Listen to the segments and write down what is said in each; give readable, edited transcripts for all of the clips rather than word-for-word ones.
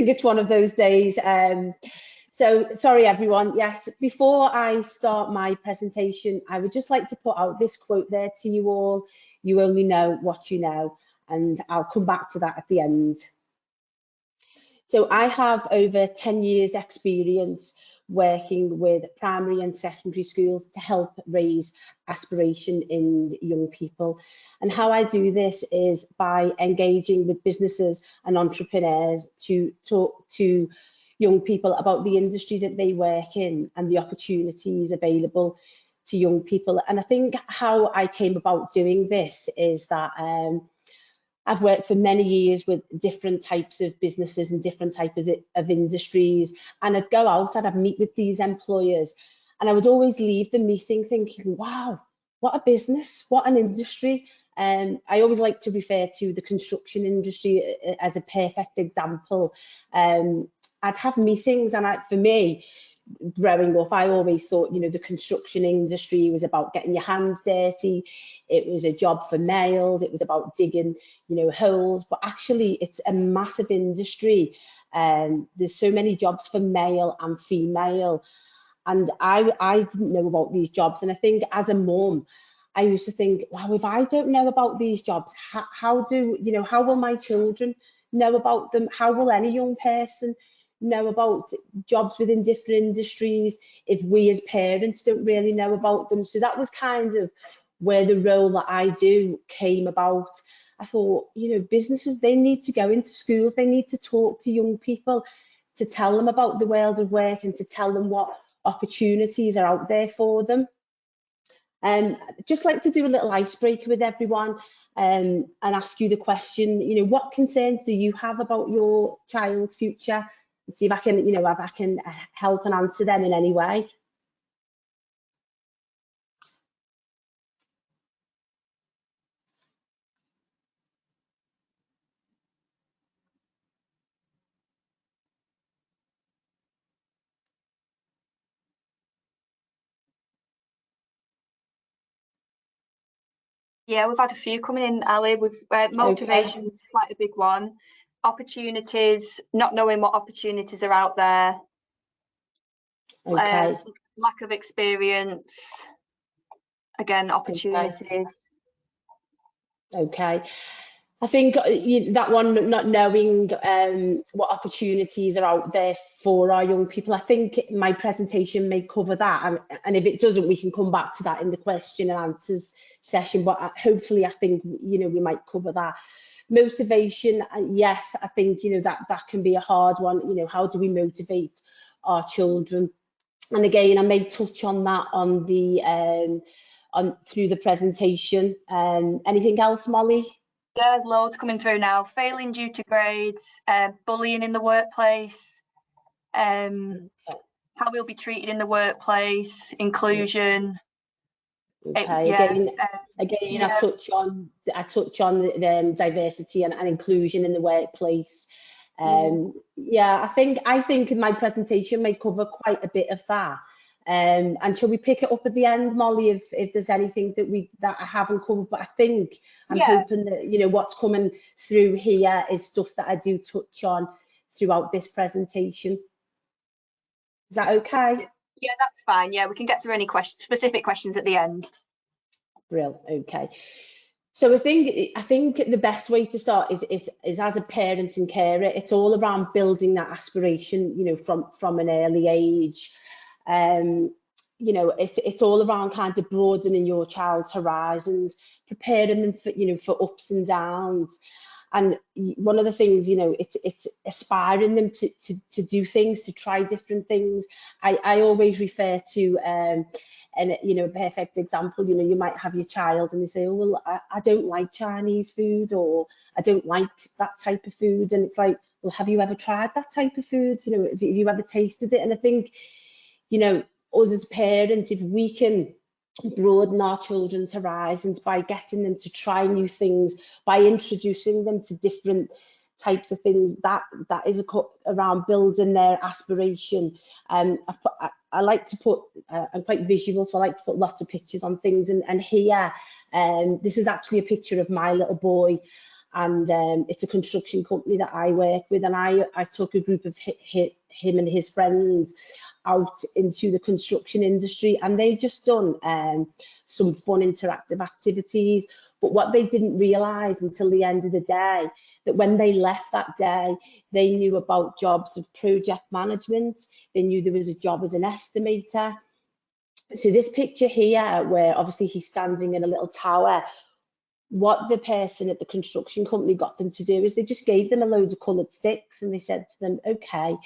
think it's one of those days. So sorry, everyone. Yes, before I start my presentation, I would just like to put out this quote there to you all. You only know what you know, and I'll come back to that at the end. So I have over 10 years experience working with primary and secondary schools to help raise aspiration in young people. And how I do this is by engaging with businesses and entrepreneurs to talk to young people about the industry that they work in and the opportunities available to young people. And I think how I came about doing this is that I've worked for many years with different types of businesses and different types of industries, and I'd go out and I'd meet with these employers, and I would always leave the meeting thinking, wow, what a business, what an industry. I always like to refer to the construction industry as a perfect example. I'd have meetings, and for me, growing up, I always thought, the construction industry was about getting your hands dirty. It was a job for males. It was about digging, holes. But actually, it's a massive industry. There's so many jobs for male and female. And I didn't know about these jobs. And I think as a mum, I used to think, wow, if I don't know about these jobs, how will my children know about them? How will any young person know about jobs within different industries if we as parents don't really know about them? So that was kind of where the role that I do came about. I thought, businesses, they need to go into schools, they need to talk to young people, to tell them about the world of work and to tell them what opportunities are out there for them. Just like to do a little icebreaker with everyone and ask you the question, what concerns do you have about your child's future? And see if I can, if I can help and answer them in any way. Yeah, we've had a few coming in, Ali. Motivation is quite a big one. Opportunities, not knowing what opportunities are out there. Okay. Lack of experience. Again, opportunities. Okay. I think that one, not knowing what opportunities are out there for our young people, I think my presentation may cover that. And if it doesn't, we can come back to that in the question and answers session. But hopefully, I think, we might cover that. Motivation, yes, I think, that can be a hard one. How do we motivate our children? And again, I may touch on that on the through the presentation. Anything else, Molly? Yeah, loads coming through now. Failing due to grades, bullying in the workplace, how we'll be treated in the workplace, inclusion. Okay. Again, I touch on the diversity and inclusion in the workplace. Yeah, I think my presentation may cover quite a bit of that. And shall we pick it up at the end, Molly, if there's anything that I haven't covered? But I think I'm hoping that what's coming through here is stuff that I do touch on throughout this presentation. Is that okay? Yeah, that's fine. Yeah, we can get through any specific questions at the end. Brilliant. Okay. So I think the best way to start is as a parent and carer. It's all around building that aspiration, from an early age. It's all around kind of broadening your child's horizons, preparing them for ups and downs. And one of the things, it's aspiring them to do things, to try different things. I always refer to and a perfect example, you might have your child and they say, oh, well, I don't like Chinese food, or I don't like that type of food. And it's like, well, have you ever tried that type of food? Have you ever tasted it? And I think, us as parents, if we can broaden our children's horizons by getting them to try new things, by introducing them to different types of things, that is around building their aspiration. I like to put, I'm quite visual, so I like to put lots of pictures on things. And here, this is actually a picture of my little boy. and it's a construction company that I work with, and I took a group of him and his friends out into the construction industry, and they've just done some fun interactive activities. But what they didn't realise until the end of the day, that when they left that day, they knew about jobs of project management, they knew there was a job as an estimator. So this picture here, where obviously he's standing in a little tower, what the person at the construction company got them to do is they just gave them a load of coloured sticks, and they said to them, okay,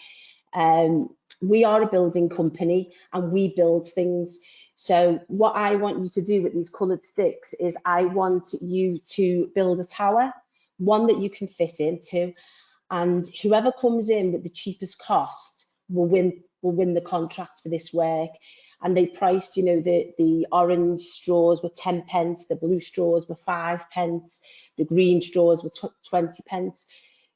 we are a building company and we build things. So what I want you to do with these coloured sticks is I want you to build a tower, one that you can fit into, and whoever comes in with the cheapest cost will win the contract for this work. And they priced, you know, the orange straws were 10 pence, the blue straws were 5 pence, the green straws were 20 pence.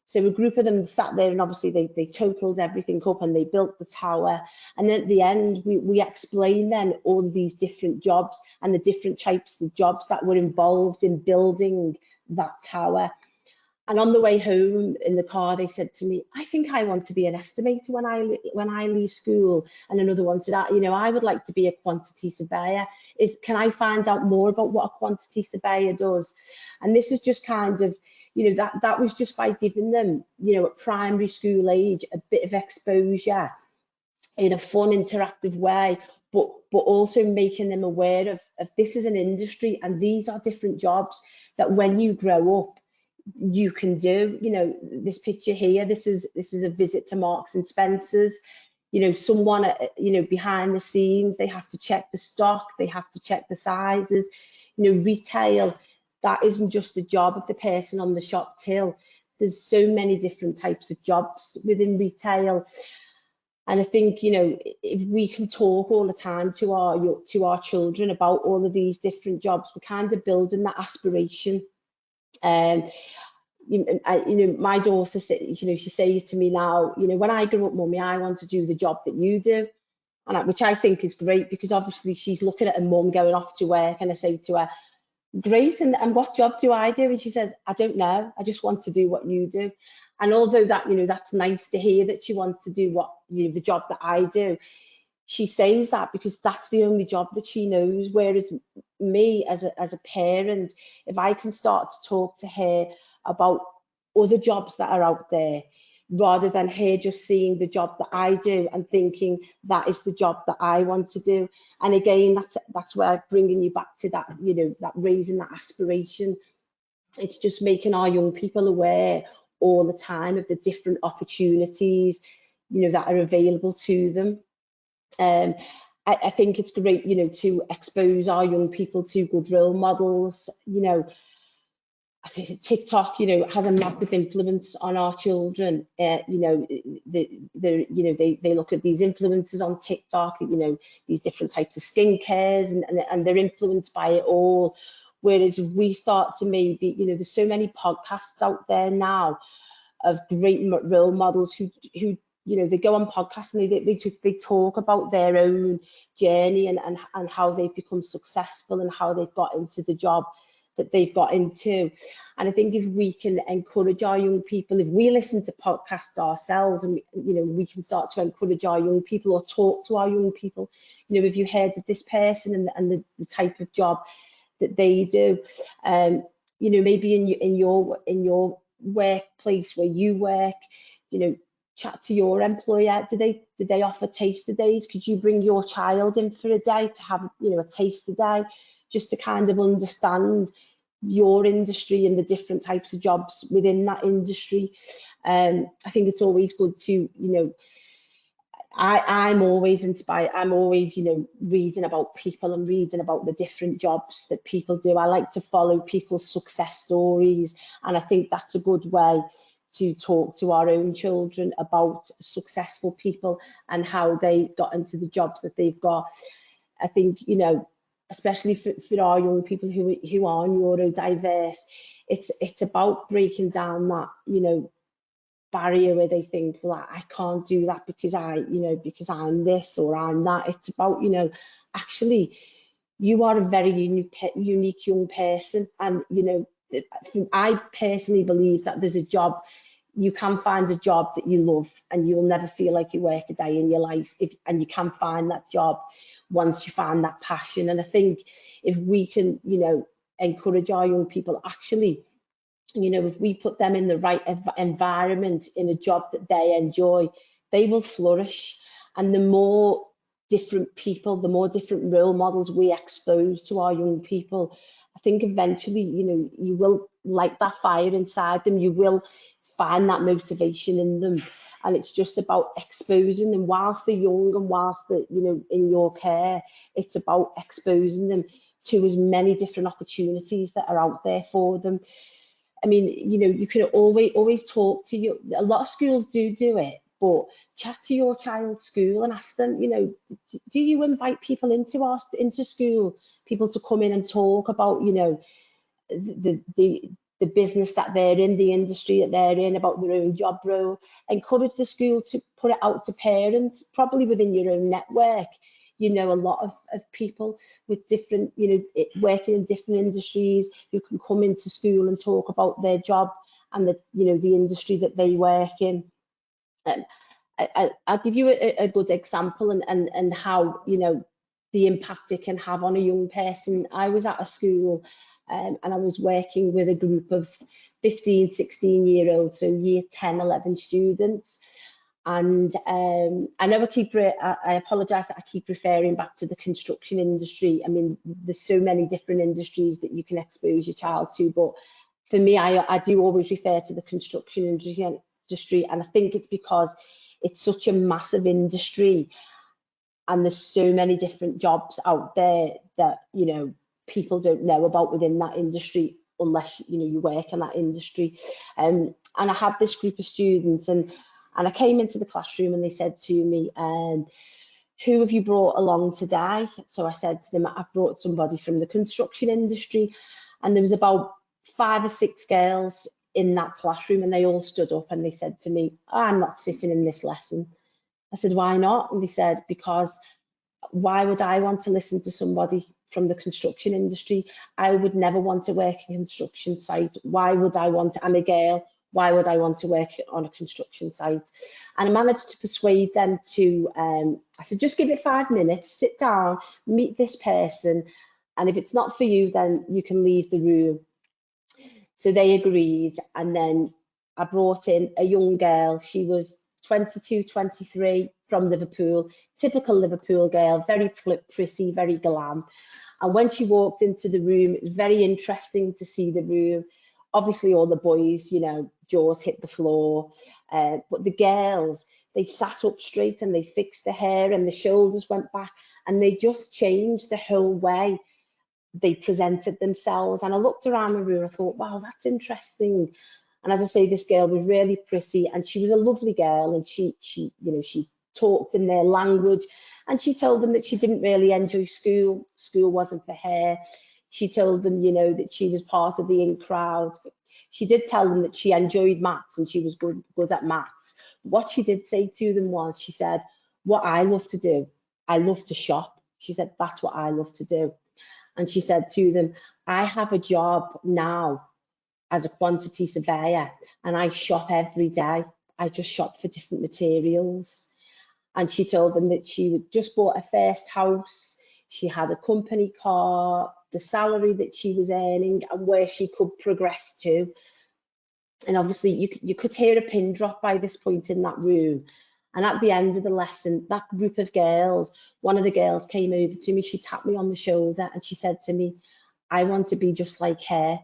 So a group of them sat there, and obviously they totaled everything up and they built the tower. And then at the end, we explained then all of these different jobs and the different types of jobs that were involved in building that tower. And on the way home in the car, they said to me, I think I want to be an estimator when I leave school. And another one said, you know, I would like to be a quantity surveyor. Can I find out more about what a quantity surveyor does? And this is just kind of, you know, that was just by giving them, you know, at primary school age, a bit of exposure in a fun, interactive way, but also making them aware of this is an industry and these are different jobs that when you grow up, you can do. You know, this picture here, this is a visit to Marks and Spencer's. You know, someone, you know, behind the scenes, they have to check the stock, they have to check the sizes. You know, retail, that isn't just the job of the person on the shop till. There's so many different types of jobs within retail. And I think, you know, if we can talk all the time to our children about all of these different jobs, we're kind of building that aspiration. You know, my daughter, you know, she says to me now, you know, when I grow up, mummy, I want to do the job that you do, and which I think is great, because obviously she's looking at her mum going off to work, and I say to her, great, and what job do I do? And she says, I don't know, I just want to do what you do. And although that, you know, that's nice to hear that she wants to do what, you know, the job that I do, she says that because that's the only job that she knows. Whereas me as a parent, if I can start to talk to her about other jobs that are out there, rather than her just seeing the job that I do and thinking that is the job that I want to do. And again, that's where I'm bringing you back to that, you know, that raising that aspiration. It's just making our young people aware all the time of the different opportunities, you know, that are available to them. I think it's great, you know, to expose our young people to good role models. You know, I think TikTok, you know, has a massive influence on our children. You know, they look at these influencers on TikTok, you know, these different types of skincares, and they're influenced by it all. Whereas if we start to maybe, you know, there's so many podcasts out there now of great role models who you know, they go on podcasts and they talk about their own journey and how they've become successful and how they've got into the job that they've got into. And I think if we can encourage our young people, if we listen to podcasts ourselves, and you know, we can start to encourage our young people or talk to our young people, you know, if you heard of this person and the type of job that they do, you know, maybe in your workplace where you work, you know, chat to your employer. Do they offer taster days? Could you bring your child in for a day to have, you know, a taster day, just to kind of understand your industry and the different types of jobs within that industry? I think it's always good to, you know, I'm always inspired. I'm always, you know, reading about people and reading about the different jobs that people do. I like to follow people's success stories, and I think that's a good way to talk to our own children about successful people and how they got into the jobs that they've got. I think, you know, especially for our young people who are neurodiverse, it's about breaking down that, you know, barrier where they think, well, I can't do that because because I'm this or I'm that. It's about, you know, actually you are a very unique young person, and you know, I personally believe that there's a job, you can find a job that you love and you will never feel like you work a day in your life, and you can find that job once you find that passion. And I think if we can, you know, encourage our young people, actually, you know, if we put them in the right environment, in a job that they enjoy, they will flourish. And the more different people, the more different role models we expose to our young people, I think eventually, you know, you will light that fire inside them, you will find that motivation in them. And it's just about exposing them whilst they're young and whilst they're, you know, in your care. It's about exposing them to as many different opportunities that are out there for them. I mean, you know, you can always talk to you. A lot of schools do it, but chat to your child's school and ask them, you know, do you invite people into school, people to come in and talk about, you know, the business that they're in, the industry that they're in, about their own job role. Encourage the school to put it out to parents, probably within your own network. You know, a lot of people with different, you know, working in different industries who can come into school and talk about their job and the, you know, the industry that they work in. I'll give you a good example and how, you know, the impact it can have on a young person. I was at a school and I was working with a group of 15, 16-year-olds, so year 10, 11 students. And I know I apologise that I keep referring back to the construction industry. I mean, there's so many different industries that you can expose your child to, but for me, I do always refer to the construction industry, and I think it's because it's such a massive industry and there's so many different jobs out there that, you know, people don't know about within that industry unless, you know, you work in that industry. And I had this group of students, and I came into the classroom and they said to me, who have you brought along today? So I said to them, I've brought somebody from the construction industry. And there was about 5 or 6 girls in that classroom, and they all stood up and they said to me, I'm not sitting in this lesson. I said, why not? And they said, because why would I want to listen to somebody from the construction industry? I would never want to work in a construction site. Why would I want to? I'm a girl. Why would I want to work on a construction site? And I managed to persuade them to, I said, just give it 5 minutes, sit down, meet this person. And if it's not for you, then you can leave the room. So they agreed. And then I brought in a young girl. She was 22, 23, from Liverpool, typical Liverpool girl, very pretty, very glam. And when she walked into the room, it was very interesting to see the room. Obviously, all the boys, you know, jaws hit the floor. But the girls, they sat up straight and they fixed their hair and the shoulders went back, and they just changed the whole way they presented themselves. And I looked around the room and I thought, wow, that's interesting. And as I say, this girl was really pretty and she was a lovely girl, and she you know, she talked in their language, and she told them that she didn't really enjoy school. School wasn't for her. She told them, you know, that she was part of the in crowd. She did tell them that she enjoyed maths and she was good at maths. What she did say to them was, she said, what I love to do, I love to shop. She said, that's what I love to do. And she said to them, I have a job now as a quantity surveyor and I shop every day. I just shop for different materials. And she told them that she just bought a first house, she had a company car, the salary that she was earning and where she could progress to. And obviously you could hear a pin drop by this point in that room. And at the end of the lesson, that group of girls, one of the girls came over to me, she tapped me on the shoulder and she said to me, I want to be just like her.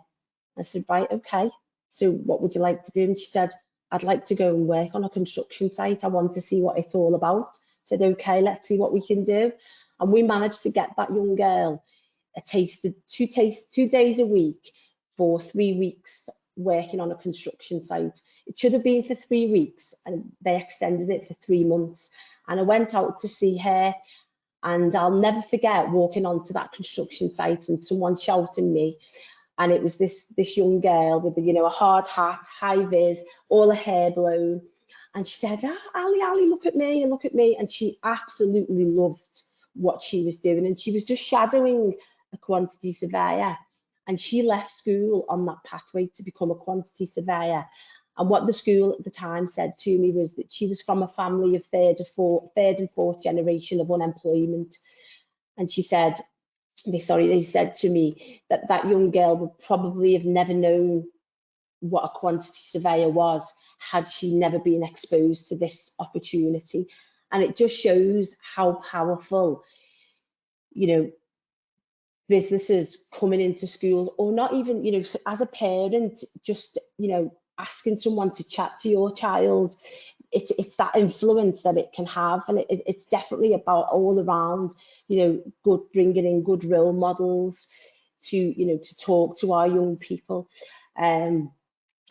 I said, right, okay. So what would you like to do? And she said, I'd like to go and work on a construction site. I want to see what it's all about. I said, okay, let's see what we can do. And we managed to get that young girl a taste of 2 days a week for 3 weeks working on a construction site. It should have been for 3 weeks and they extended it for 3 months. And I went out to see her, and I'll never forget walking onto that construction site and someone shouting me. And it was this young girl with, you know, a hard hat, high vis, all her hair blown. And she said, Ali, look at me and look at me. And she absolutely loved what she was doing. And she was just shadowing a quantity surveyor. and she left school on that pathway to become a quantity surveyor. And what the school at the time said to me was that she was from a family of third and fourth generation of unemployment. And she said, they said to me that that young girl would probably have never known what a quantity surveyor was had she never been exposed to this opportunity. And it just shows how powerful, you know, businesses coming into schools, or not even, you know, as a parent, just, you know, asking someone to chat to your child. It's that influence that it can have, and it's definitely about all around, you know, bringing in good role models to, you know, to talk to our young people. And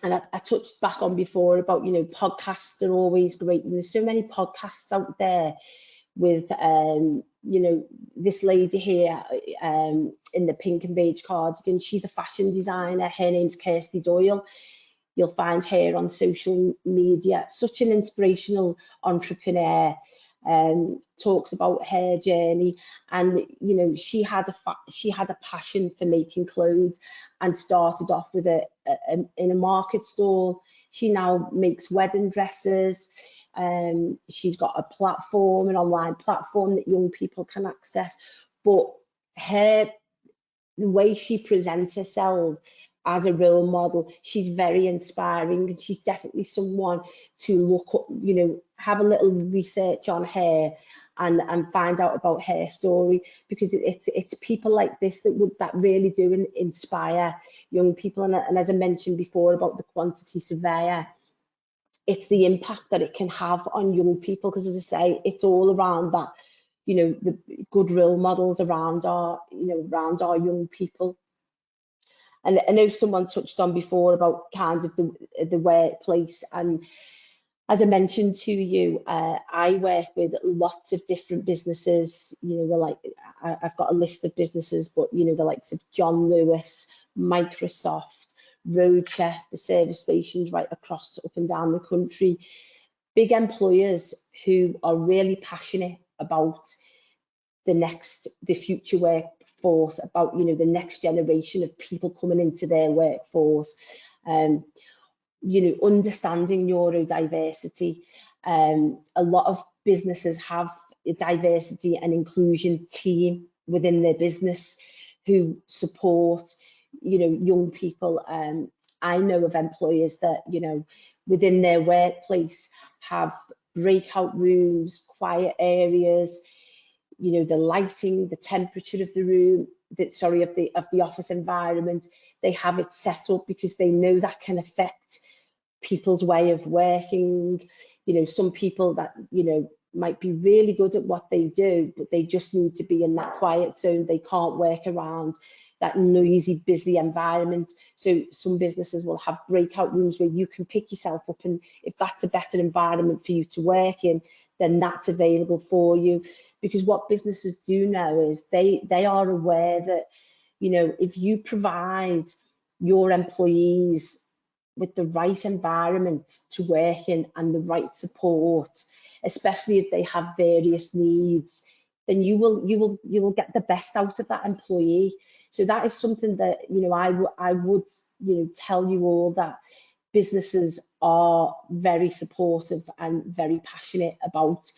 I touched back on before about, you know, podcasts are always great, and there's so many podcasts out there with, you know, this lady here in the pink and beige cardigan. She's a fashion designer. Her name's Kirsty Doyle. You'll find her on social media. Such an inspirational entrepreneur. Talks about her journey, and you know, she had a passion for making clothes, and started off with in a market stall. She now makes wedding dresses. She's got a platform, an online platform that young people can access. But the way she presents herself as a role model, she's very inspiring, and she's definitely someone to look up, you know, have a little research on her and find out about her story, because it's people like this that really do inspire young people. And as I mentioned before about the quantity surveyor, it's the impact that it can have on young people, because as I say, it's all around that, you know, the good role models around our, you know, around our young people. And I know someone touched on before about kind of the workplace, and as I mentioned to you, I work with lots of different businesses. You know, they're like, I've got a list of businesses, but you know, the likes of John Lewis, Microsoft, Roadchef, the service stations right across up and down the country. Big employers who are really passionate about the future workforce, about, you know, the next generation of people coming into their workforce. You know, understanding neurodiversity. A lot of businesses have a diversity and inclusion team within their business who support, you know, young people. I know of employers that, you know, within their workplace have breakout rooms, quiet areas, you know, the lighting, the temperature of the room, of the office environment. They have it set up because they know that can affect people's way of working. You know, some people that, you know, might be really good at what they do, but they just need to be in that quiet zone. They can't work around that noisy, busy environment. So some businesses will have breakout rooms where you can pick yourself up, and if that's a better environment for you to work in, then that's available for you. Because what businesses do know is they are aware that, you know, if you provide your employees with the right environment to work in and the right support, especially if they have various needs, then you will get the best out of that employee. So that is something that, you know, I would, you know, tell you all, that businesses are very supportive and very passionate about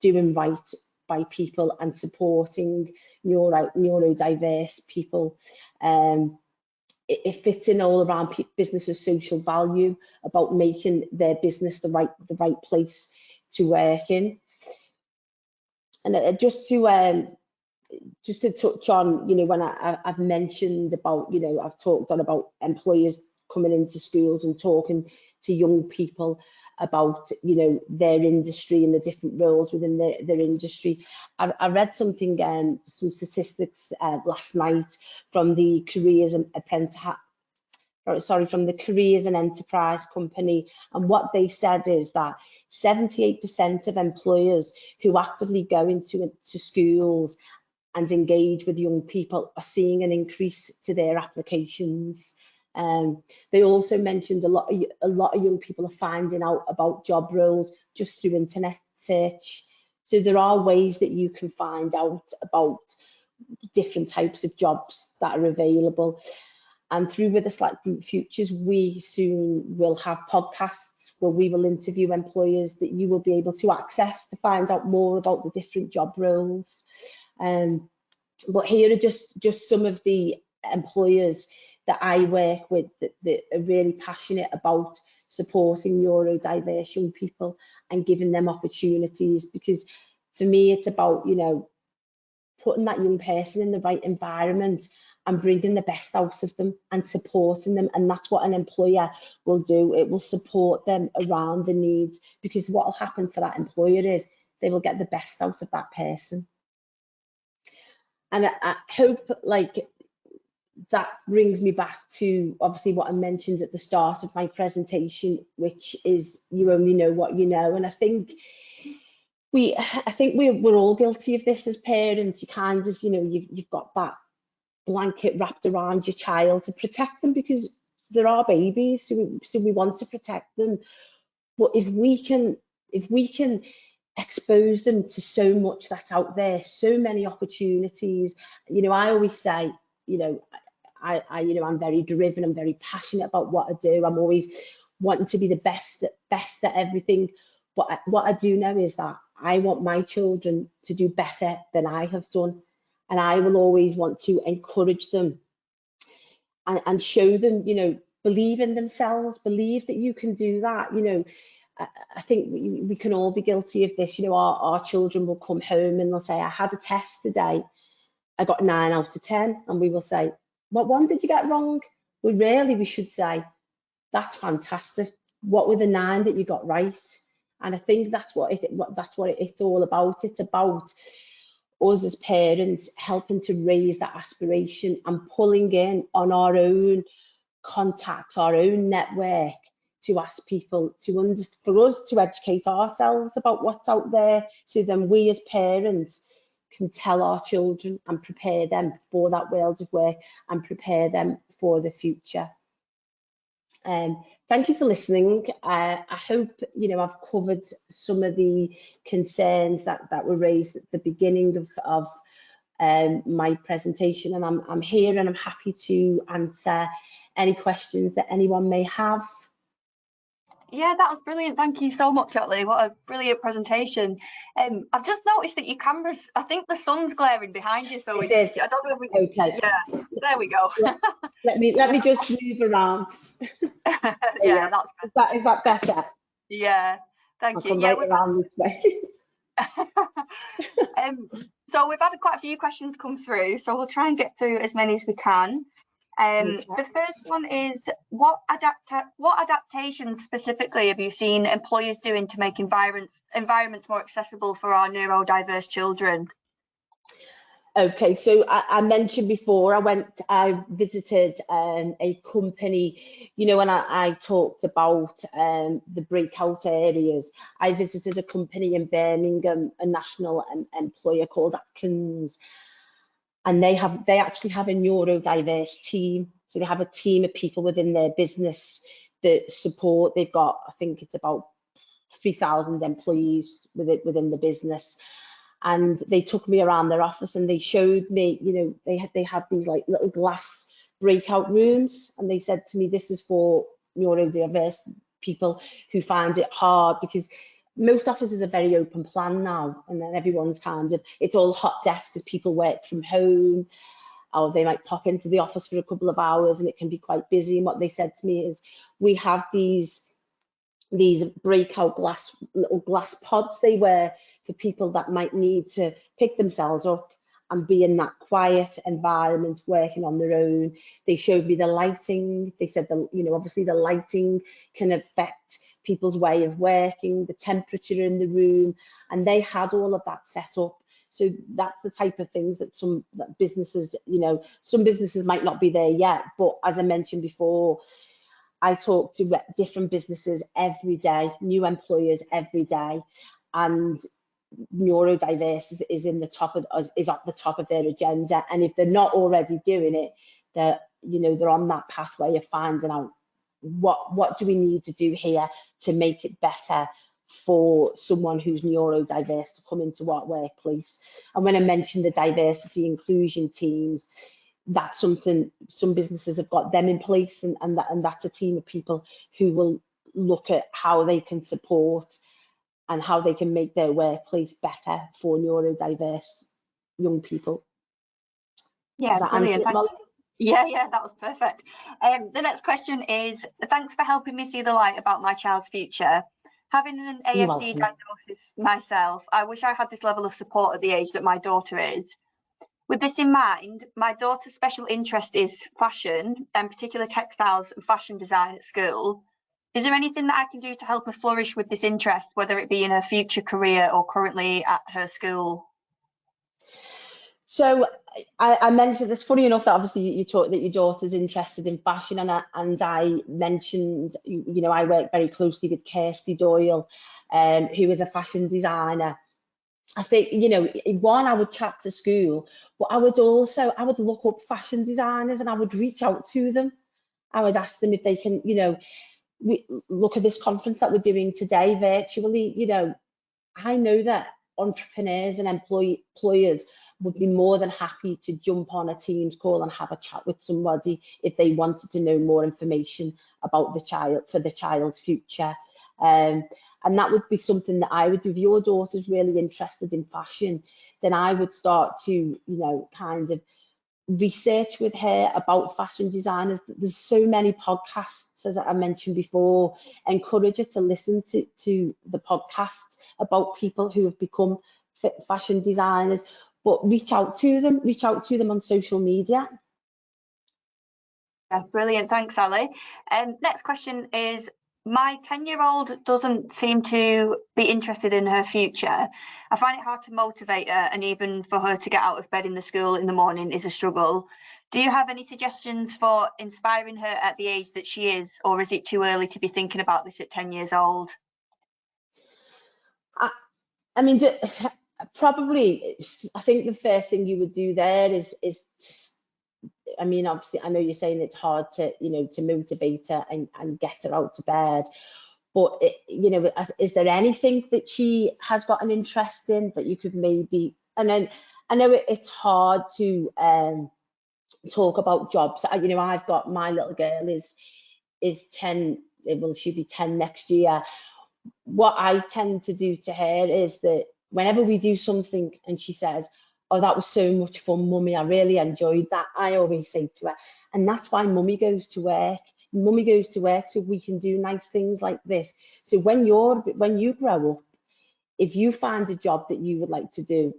doing right by people and supporting neurodiverse people. It fits in all around businesses' social value about making their business the right place to work in. And just to touch on, you know, when I've mentioned about, you know, I've talked on about employers coming into schools and talking to young people about, you know, their industry and the different roles within their industry. I read something, some statistics last night from the from the Careers and Enterprise Company, and what they said is that 78% of employers who actively go into schools and engage with young people are seeing an increase to their applications. They also mentioned a lot of young people are finding out about job roles just through internet search. So there are ways that you can find out about different types of jobs that are available. And through Witherslack Group Futures, we soon will have podcasts where we will interview employers that you will be able to access to find out more about the different job roles. But here are just some of the employers that I work with that are really passionate about supporting neurodiverse young people and giving them opportunities, because for me it's about, you know, putting that young person in the right environment and bringing the best out of them and supporting them. And that's what an employer will do. It will support them around the needs, because what will happen for that employer is they will get the best out of that person. And I hope, like, that brings me back to obviously what I mentioned at the start of my presentation, which is you only know what you know. And I think we're all guilty of this as parents. You kind of, you know, you've got that blanket wrapped around your child to protect them, because there are babies, so we want to protect them. But if we can expose them to so much that's out there, so many opportunities. You know, I always say, you know, I'm very driven, I'm very passionate about what I do. I'm always wanting to be the best at everything. But what I do know is that I want my children to do better than I have done. And I will always want to encourage them and show them, you know, believe in themselves, believe that you can do that. You know, I think we can all be guilty of this. You know, our children will come home and they'll say, I had a test today, I got 9 out of 10. And we will say, what one did you get wrong? Well, really, we should say, that's fantastic. What were the 9 that you got right? And I think that's what it's all about. It's about us as parents helping to raise that aspiration and pulling in on our own contacts, our own network, to ask people for us to educate ourselves about what's out there, so then we as parents can tell our children and prepare them for that world of work and prepare them for the future. Thank you for listening. I hope, you know, I've covered some of the concerns that were raised at the beginning of my presentation, and I'm here and I'm happy to answer any questions that anyone may have. Yeah, that was brilliant. Thank you so much, Otley. What a brilliant presentation. I've just noticed that your camera's, I think the sun's glaring behind you, so it is. I don't know if we, okay. Yeah, there we go. Let me just move around. Yeah, that's better. Is that better? Yeah, thank you. Come Yeah, right around this way. So we've had quite a few questions come through, so we'll try and get through as many as we can. Okay. The first one is, what adaptations specifically have you seen employers doing to make environments more accessible for our neurodiverse children? Okay, so I mentioned before, I visited a company, you know, when I talked about the breakout areas. I visited a company in Birmingham, a national employer called Atkins, and they actually have a neurodiverse team. So they have a team of people within their business that support. They've got, I think it's about 3,000 employees within the business. And they took me around their office and they showed me, you know, they had these like little glass breakout rooms, and they said to me, this is for neurodiverse people who find it hard, because most offices are very open plan now, and then everyone's kind of, it's all hot desk because people work from home, or they might pop into the office for a couple of hours and it can be quite busy. And what they said to me is, we have these breakout little glass pods. They were for people that might need to pick themselves up and be in that quiet environment working on their own. They showed me the lighting. They said, you know, obviously the lighting can affect people's way of working, the temperature in the room, and they had all of that set up. So that's the type of things that some businesses, you know, some businesses might not be there yet, but as I mentioned before, I talk to different businesses every day, new employers every day, and neurodiverse is at the top of their agenda. And if they're not already doing it, they're on that pathway of finding out what do we need to do here to make it better for someone who's neurodiverse to come into our workplace. And when I mentioned the diversity inclusion teams, that's something some businesses have got them in place, and that's a team of people who will look at how they can support and how they can make their workplace better for neurodiverse young people. Yeah, brilliant. Thanks. Yeah, that was perfect. The next question is, thanks for helping me see the light about my child's future. Having an ASD diagnosis myself, I wish I had this level of support at the age that my daughter is. With this in mind, my daughter's special interest is fashion, and particular textiles and fashion design at school. Is there anything that I can do to help her flourish with this interest, whether it be in her future career or currently at her school? So I mentioned, it's funny enough that obviously you talked that your daughter's interested in fashion, and I mentioned, you know, I work very closely with Kirsty Doyle, who is a fashion designer. I think, you know, one, I would chat to school, but I would look up fashion designers and I would reach out to them. I would ask them if they can, you know, look at this conference that we're doing today virtually. You know, I know that entrepreneurs and employers would be more than happy to jump on a Teams call and have a chat with somebody if they wanted to know more information about the child, for the child's future. And that would be something that I would do. If your daughter's really interested in fashion, then I would start to, you know, kind of research with her about fashion designers. There's so many podcasts, as I mentioned before. Encourage her to listen to the podcasts about people who have become fashion designers, but reach out to them on social media. Yeah, brilliant. Thanks, Ali. Next question is, my 10-year-old doesn't seem to be interested in her future. I find it hard to motivate her, and even for her to get out of bed in the school in the morning is a struggle. Do you have any suggestions for inspiring her at the age that she is, or is it too early to be thinking about this at 10 years old? I mean, probably, I think the first thing you would do there is I mean, obviously, I know you're saying it's hard to, you know, to motivate her and get her out to bed. But, you know, is there anything that she has got an interest in that you could maybe, and then I know it's hard to talk about jobs. You know, I've got, my little girl is 10, well, she'll be 10 next year. What I tend to do to her is that whenever we do something and she says, oh, that was so much fun, mummy, I really enjoyed that, I always say to her, and that's why mummy goes to work. Mummy goes to work so we can do nice things like this. So when you grow up, if you find a job that you would like to do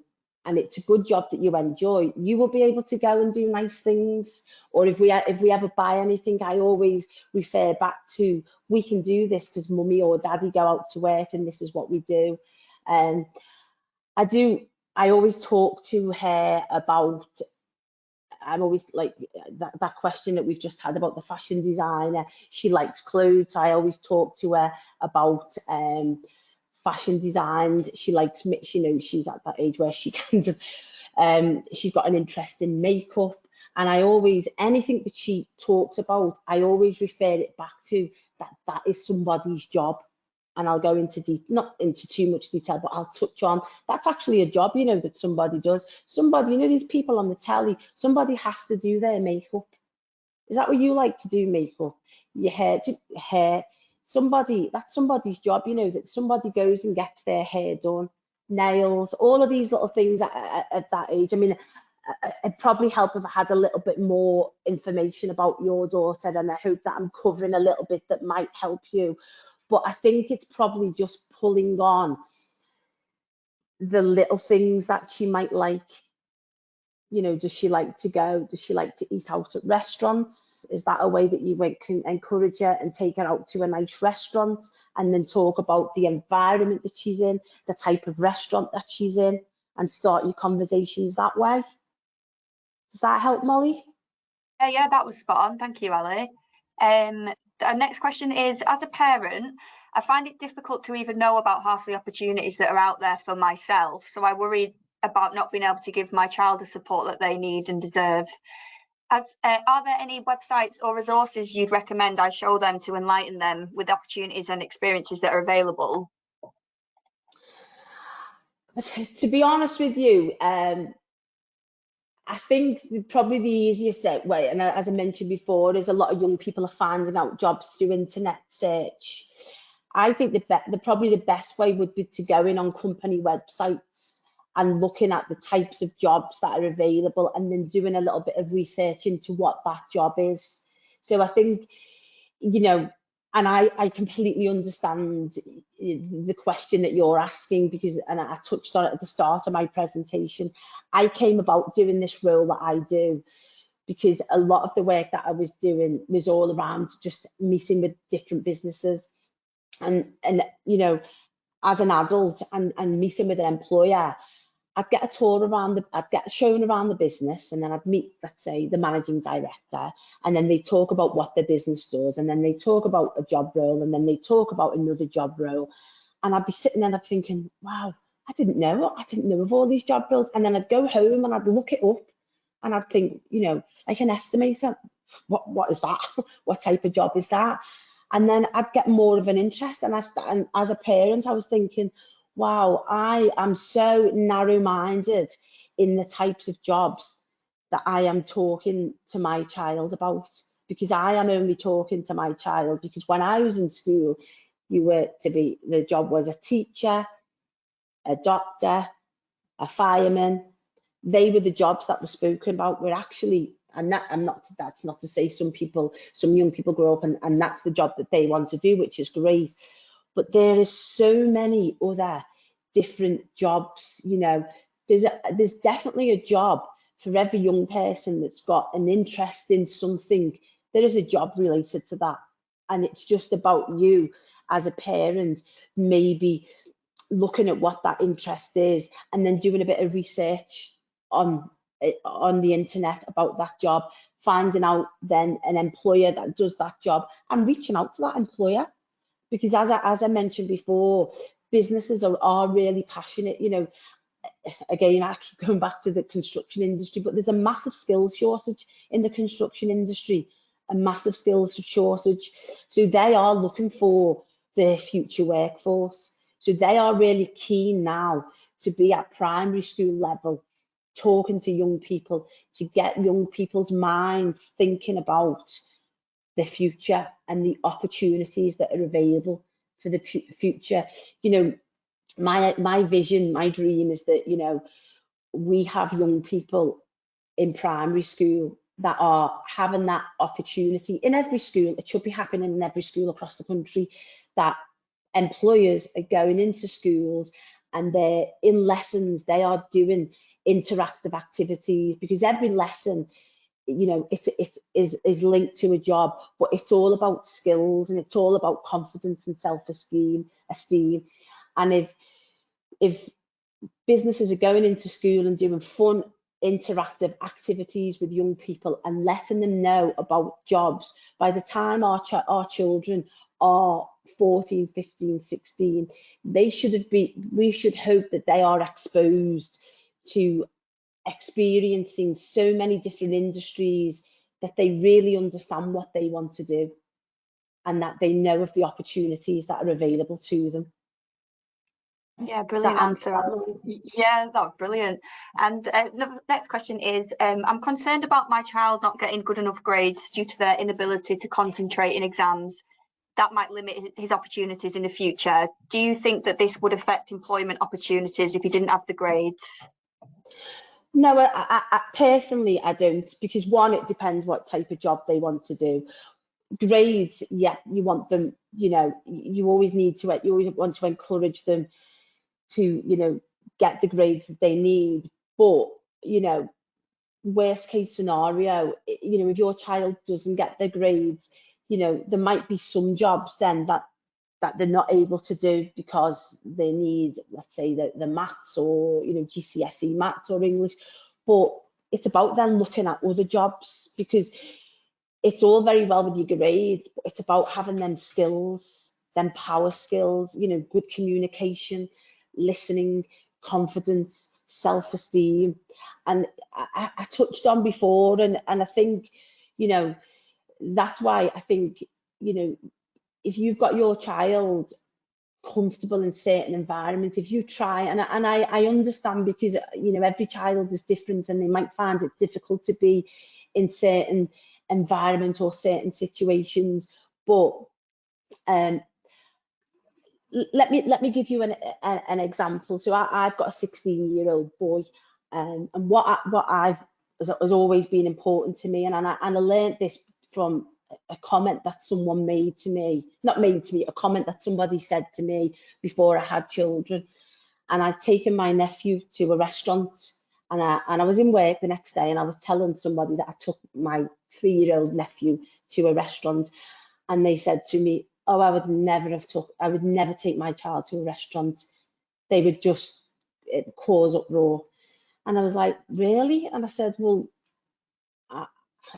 and it's a good job that you enjoy, you will be able to go and do nice things. Or if we ever buy anything, I always refer back to, we can do this because mummy or daddy go out to work and this is what we do. I always talk to her about, I'm always like that question that we've just had about the fashion designer. She likes clothes, so I always talk to her about fashion design. She likes, you know, she's at that age where she kind of she's got an interest in makeup, and I always, anything that she talks about, I always refer it back to that is somebody's job. And I'll go into not into too much detail, but I'll touch on, that's actually a job, you know, that somebody does. Somebody, you know, these people on the telly, somebody has to do their makeup. Is that what you like to do, makeup? Your hair, somebody, that's somebody's job, you know, that somebody goes and gets their hair done, nails, all of these little things at that age. I mean, it'd probably help if I had a little bit more information about your daughter, and I hope that I'm covering a little bit that might help you. But I think it's probably just pulling on the little things that she might like. You know, does she like to go? Does she like to eat out at restaurants? Is that a way that you can encourage her and take her out to a nice restaurant, and then talk about the environment that she's in, the type of restaurant that she's in, and start your conversations that way? Does that help, Molly? Yeah, that was spot on. Thank you, Ali. The next question is, as a parent, I find it difficult to even know about half the opportunities that are out there for myself. So I worry about not being able to give my child the support that they need and deserve. Are there any websites or resources you'd recommend I show them to enlighten them with opportunities and experiences that are available? To be honest with you, I think probably the easiest way, and as I mentioned before, is a lot of young people are finding out jobs through internet search. I think probably the best way would be to go in on company websites and looking at the types of jobs that are available, and then doing a little bit of research into what that job is. So I think, you know, and I completely understand the question that you're asking, because, and I touched on it at the start of my presentation, I came about doing this role that I do because a lot of the work that I was doing was all around just meeting with different businesses, and you know, as an adult and meeting with an employer, I'd get a tour around I'd get shown around the business, and then I'd meet, let's say, the managing director, and then they talk about what the business does, and then they talk about a job role, and then they talk about another job role. And I'd be sitting there and I'd thinking, wow, I didn't know of all these job roles. And then I'd go home and I'd look it up, and I'd think, you know, like an estimator, what is that? What type of job is that? And then I'd get more of an interest. And as a parent, I was thinking, wow, I am so narrow-minded in the types of jobs that I am talking to my child about, because I am only talking to my child because when I was in school, the job was a teacher, a doctor, a fireman. They were the jobs that were spoken about. We're actually, and that's not to say some young people grow up and that's the job that they want to do, which is great. But there is so many other different jobs, you know. There's definitely a job for every young person that's got an interest in something. There is a job related to that. And it's just about you as a parent, maybe looking at what that interest is and then doing a bit of research on the internet about that job, finding out then an employer that does that job and reaching out to that employer. Because as I mentioned before, businesses are really passionate, you know. Again, I keep going back to the construction industry, but there's a massive skills shortage in the construction industry, a massive skills shortage. So they are looking for their future workforce. So they are really keen now to be at primary school level, talking to young people, to get young people's minds thinking about the future and the opportunities that are available for the future. You know, my vision, my dream is that, you know, we have young people in primary school that are having that opportunity in every school. It should be happening in every school across the country, that employers are going into schools and they're in lessons, they are doing interactive activities, because every lesson, you know, it is linked to a job, but it's all about skills and it's all about confidence and self-esteem. And if businesses are going into school and doing fun interactive activities with young people and letting them know about jobs, by the time our children are 14, 15, 16, we should hope that they are exposed to experiencing so many different industries, that they really understand what they want to do and that they know of the opportunities that are available to them. Yeah, brilliant answer. Yeah, that's brilliant. And the next question is, I'm concerned about my child not getting good enough grades due to their inability to concentrate in exams. That might limit his opportunities in the future. Do you think that this would affect employment opportunities if he didn't have the grades? No, I personally, I don't, because one, it depends what type of job they want to do. Grades, yeah, you want them, you know, you always want to encourage them to, you know, get the grades that they need. But, you know, worst case scenario, you know, if your child doesn't get their grades, you know, there might be some jobs then that they're not able to do because they need, let's say, the maths or, you know, GCSE maths or English. But it's about then looking at other jobs, because it's all very well with your grades, but it's about having them skills, them power skills, you know, good communication, listening, confidence, self-esteem. And I touched on before, and I think, you know, that's why I think, you know, if you've got your child comfortable in certain environments. If you try, and I understand, because you know, every child is different and they might find it difficult to be in certain environments or certain situations, but let me give you an example. So I've got a 16-year-old boy, and what has always been important to me, and I learned this from a comment that someone made to me, a comment that somebody said to me before I had children. And I'd taken my nephew to a restaurant, and I was in work the next day, and I was telling somebody that I took my 3-year-old nephew to a restaurant, and they said to me, oh, I would never take my child to a restaurant. They would just cause uproar. And I was like, really? And I said, well,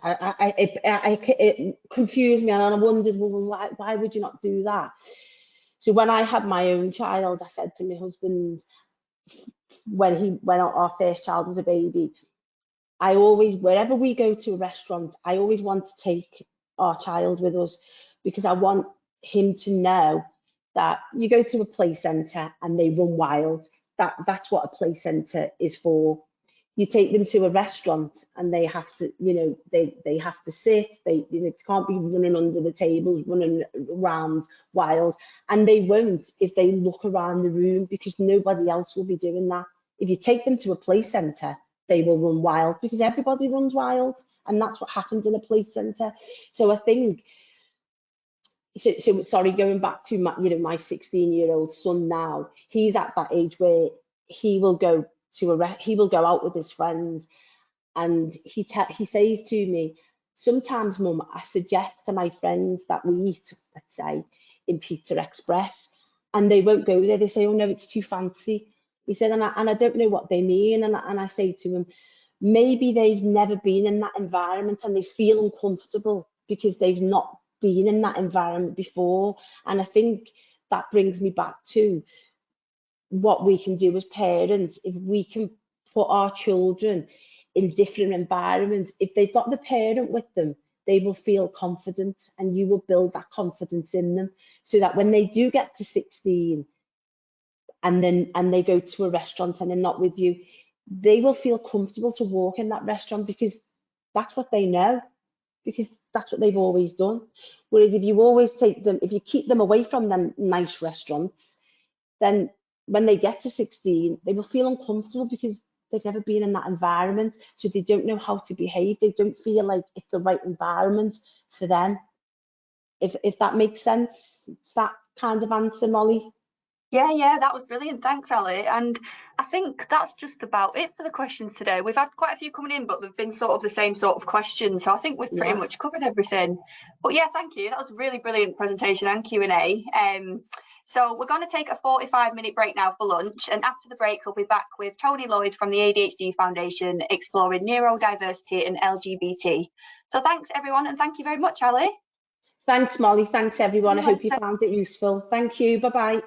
it confused me, and I wondered, well, why would you not do that? So when I had my own child, I said to my husband, when our first child was a baby, I always, wherever we go to a restaurant, I always want to take our child with us, because I want him to know that you go to a play centre and they run wild. That's what a play centre is for. You take them to a restaurant and they have to, you know, they have to sit. They, you know, can't be running under the tables, running around wild, and they won't if they look around the room, because nobody else will be doing that. If you take them to a play centre, they will run wild, because everybody runs wild, and that's what happens in a play centre. So I think, so sorry, going back to my, you know, my 16-year-old son now, he's at that age where he will go out with his friends, and he says to me, sometimes, Mum, I suggest to my friends that we eat, let's say, in Pizza Express, and they won't go there. They say, oh no, it's too fancy. He said, and I don't know what they mean, and I say to him, maybe they've never been in that environment and they feel uncomfortable because they've not been in that environment before. And I think that brings me back to what we can do as parents. If we can put our children in different environments, if they've got the parent with them, they will feel confident, and you will build that confidence in them, so that when they do get to 16 and they go to a restaurant and they're not with you, they will feel comfortable to walk in that restaurant, because that's what they know, because that's what they've always done. Whereas if you always take them, if you keep them away from them nice restaurants, then when they get to 16, they will feel uncomfortable because they've never been in that environment. So they don't know how to behave. They don't feel like it's the right environment for them. If that makes sense, it's that kind of answer, Molly. Yeah, that was brilliant. Thanks, Ali. And I think that's just about it for the questions today. We've had quite a few coming in, but they've been sort of the same sort of questions. So I think we've pretty much covered everything. But yeah, thank you. That was a really brilliant presentation and Q&A. So we're going to take a 45-minute break now for lunch. And after the break, we'll be back with Tony Lloyd from the ADHD Foundation, exploring neurodiversity and LGBT. So thanks, everyone. And thank you very much, Ali. Thanks, Molly. Thanks, everyone. I hope you found it useful. Thank you. Bye-bye.